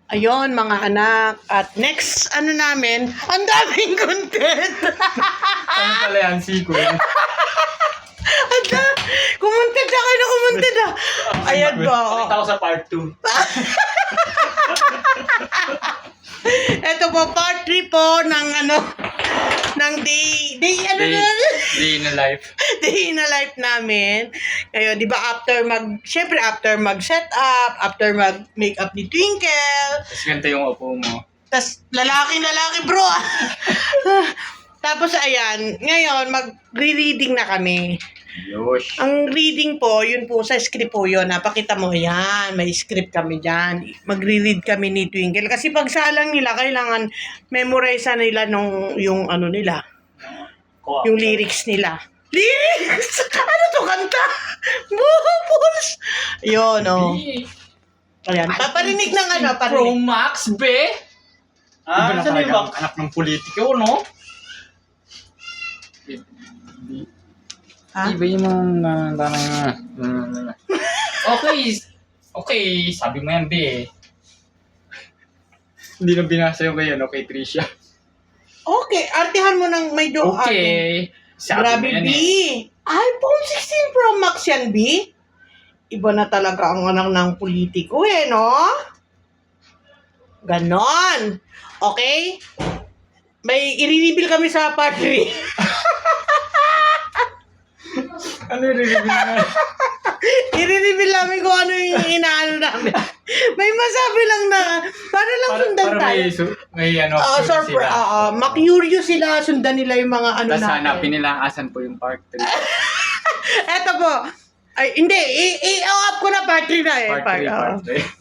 Ayun, mga anak. At next, ano namin, ang daming content. Ano pala yan, sequel? Kumunted na kayo na kumunted ah. Ayan po. Pakita ko sa part 2. Ito po, part 3 po ng ano, ng day Day in a life. day in a life namin. Ngayon, di ba syempre after mag-set up, after mag-make up ni Twinkle, Tapos ganito yung upo mo. tas lalaki bro. Tapos ayan, ngayon mag-reading na kami. Yosh. Ang reading po, yun po sa script po yun. Napakita mo yan. May script kami dyan. Magre-read kami ni Twinkle. Kasi pagsalang nila, kailangan memorize nila yung ano nila. Yung lyrics nila. Lyrics? Ano to kanta? Bubbles! Yun, oh. Ayan. Paparinig ng ano, Pro parinig. Max, be? Iba na saan talaga yun? ang anak ng politiko, no? Ha? Iba yung mga Okay, sabi mo yan, be. Hindi na binasa yung kayo, no, kay Trisha. Okay, artihan mo ng may do. Okay. Sabi Grabe, mo yan B. iPhone 16 Pro Max yan, B. Iba na talaga ang anak ng politiko no? Ganon. Okay? May i-reveal kami sa part 3. Ano yung review na? I-reveal namin kung ano yung inaano namin. May masabi lang na, para lang sundan Para tayo. may ano, Surprise. Ma-curious sila, sundan nila yung mga ano Tapos natin. hanapin nila asan po yung part 3. Eto po. Ay, hindi. I-up ko na part 3 na eh. Part 3.